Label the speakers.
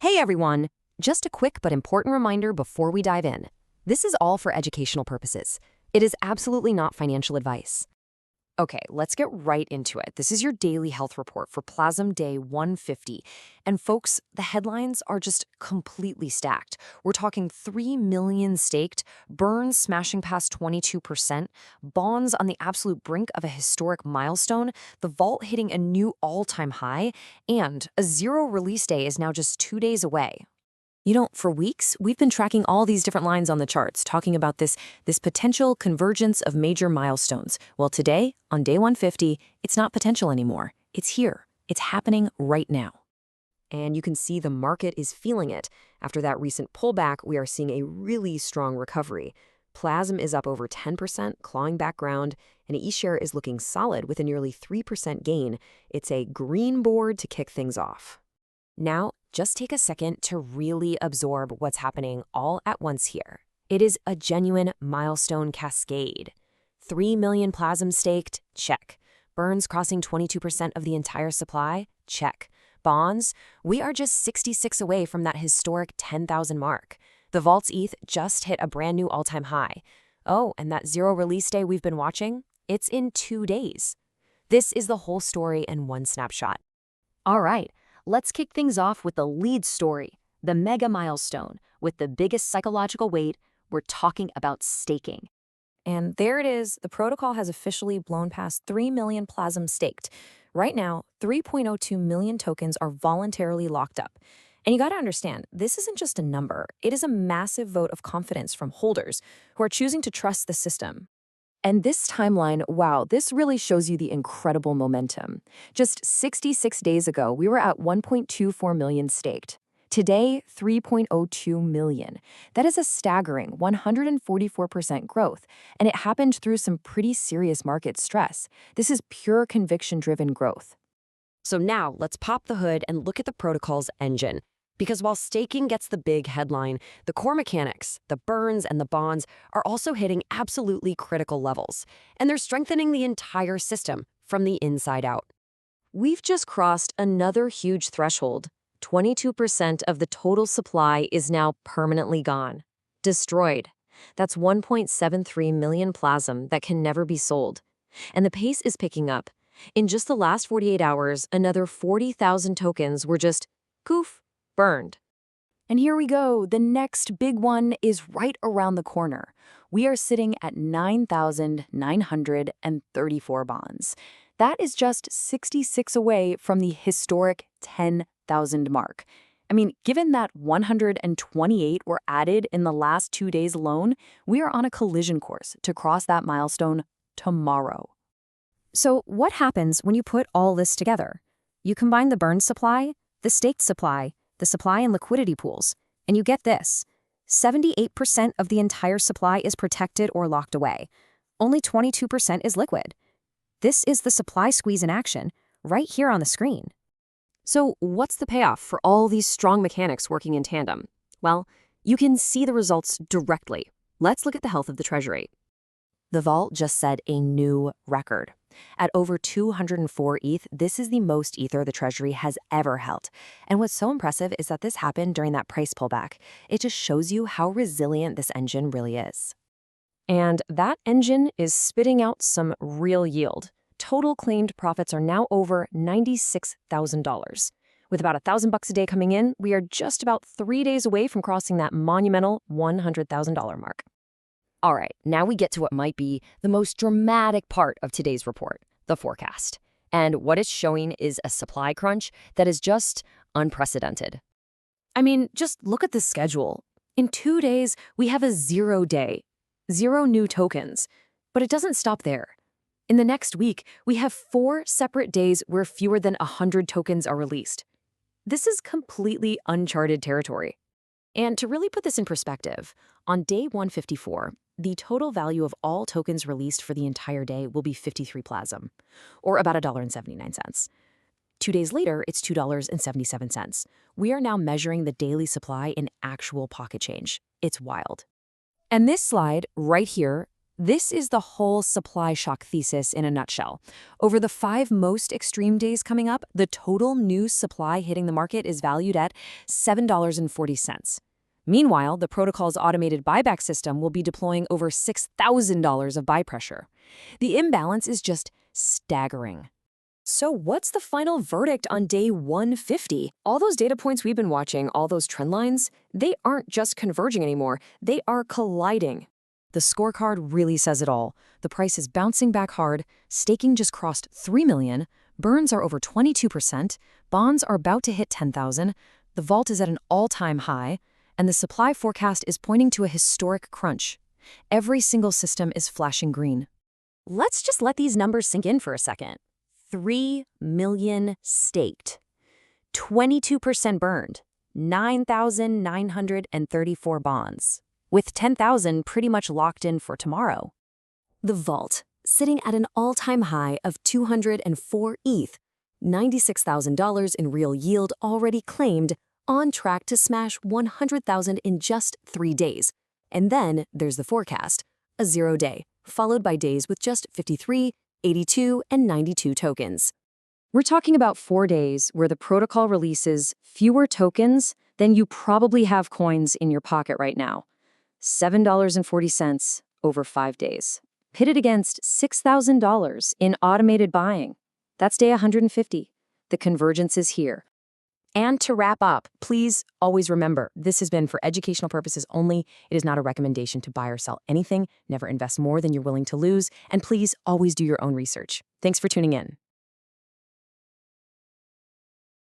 Speaker 1: Hey everyone! Just a quick but important reminder before we dive in. This is all for educational purposes. It is absolutely not financial advice. Okay, let's get right into it. This is your daily health report for PLAZM Day 150. And folks, the headlines are just completely stacked. We're talking 3 million staked, burns smashing past 22%, bonds on the absolute brink of a historic milestone, the vault hitting a new all-time high, and a zero release day is now just 2 days away. For weeks, we've been tracking all these different lines on the charts, talking about this potential convergence of major milestones. Well, today, on day 150, it's not potential anymore. It's here. It's happening right now. And you can see the market is feeling it. After that recent pullback, we are seeing a really strong recovery. PLAZM is up over 10%, clawing back ground, and eShare is looking solid with a nearly 3% gain. It's a green board to kick things off. Now, just take a second to really absorb what's happening all at once here. It is a genuine milestone cascade. 3 million PLAZM staked? Check. Burns crossing 22% of the entire supply? Check. Bonds? We are just 66 away from that historic 10,000 mark. The Vault ETH just hit a brand new all-time high. Oh, and that zero release day we've been watching? It's in 2 days. This is the whole story in one snapshot. All right. Let's kick things off with the lead story, the mega milestone. With the biggest psychological weight, we're talking about staking. And there it is, the protocol has officially blown past 3 million PLAZM staked. Right now, 3.02 million tokens are voluntarily locked up. And you gotta understand, this isn't just a number, it is a massive vote of confidence from holders who are choosing to trust the system. And this timeline, wow, this really shows you the incredible momentum. Just 66 days ago, we were at 1.24 million staked. Today, 3.02 million. That is a staggering 144% growth, and it happened through some pretty serious market stress. This is pure conviction-driven growth. So now, let's pop the hood and look at the protocol's engine. Because while staking gets the big headline, the core mechanics, the burns and the bonds, are also hitting absolutely critical levels. And they're strengthening the entire system from the inside out. We've just crossed another huge threshold. 22% of the total supply is now permanently gone. Destroyed. That's 1.73 million PLAZM that can never be sold. And the pace is picking up. In just the last 48 hours, another 40,000 tokens were just, poof, burned. And here we go. The next big one is right around the corner. We are sitting at 9,934 bonds. That is just 66 away from the historic 10,000 mark. I mean, given that 128 were added in the last 2 days alone, we are on a collision course to cross that milestone tomorrow. So what happens when you put all this together? You combine the burn supply, the staked supply, the supply and liquidity pools, and you get this. 78% of the entire supply is protected or locked away. Only 22% is liquid. This is the supply squeeze in action, right here on the screen. So what's the payoff for all these strong mechanics working in tandem? Well, you can see the results directly. Let's look at the health of the Treasury. The Vault just set a new record. At over 204 ETH, this is the most Ether the Treasury has ever held. And what's so impressive is that this happened during that price pullback. It just shows you how resilient this engine really is. And that engine is spitting out some real yield. Total claimed profits are now over $96,000. With about $1,000 a day coming in, we are just about 3 days away from crossing that monumental $100,000 mark. All right, now we get to what might be the most dramatic part of today's report, the forecast. And what it's showing is a supply crunch that is just unprecedented. I mean, just look at the schedule. In 2 days, we have a 0 day, 0 new tokens. But it doesn't stop there. In the next week, we have 4 separate days where fewer than 100 tokens are released. This is completely uncharted territory. And to really put this in perspective, on day 154, the total value of all tokens released for the entire day will be 53 PLAZM, or about $1.79. 2 days later, it's $2.77. We are now measuring the daily supply in actual pocket change. It's wild. And this slide right here, This is the whole supply shock thesis in a nutshell. Over the 5 most extreme days coming up, the total new supply hitting the market is valued at $7.40. Meanwhile, the protocol's automated buyback system will be deploying over $6,000 of buy pressure. The imbalance is just staggering. So what's the final verdict on day 150? All those data points we've been watching, all those trend lines, they aren't just converging anymore, they are colliding. The scorecard really says it all. The price is bouncing back hard, staking just crossed 3 million, burns are over 22%, bonds are about to hit 10,000, the vault is at an all-time high, and the supply forecast is pointing to a historic crunch. Every single system is flashing green. Let's just let these numbers sink in for a second. 3 million staked, 22% burned, 9,934 bonds, with 10,000 pretty much locked in for tomorrow. The vault, sitting at an all-time high of 204 ETH, $96,000 in real yield already claimed, on track to smash 100,000 in just 3 days. And then there's the forecast, a 0 day, followed by days with just 53, 82, and 92 tokens. We're talking about 4 days where the protocol releases fewer tokens than you probably have coins in your pocket right now. $7.40 over 5 days. Pitted against $6,000 in automated buying. That's day 150. The convergence is here. And to wrap up, please always remember, this has been for educational purposes only. It is not a recommendation to buy or sell anything. Never invest more than you're willing to lose. And please always do your own research. Thanks for tuning in.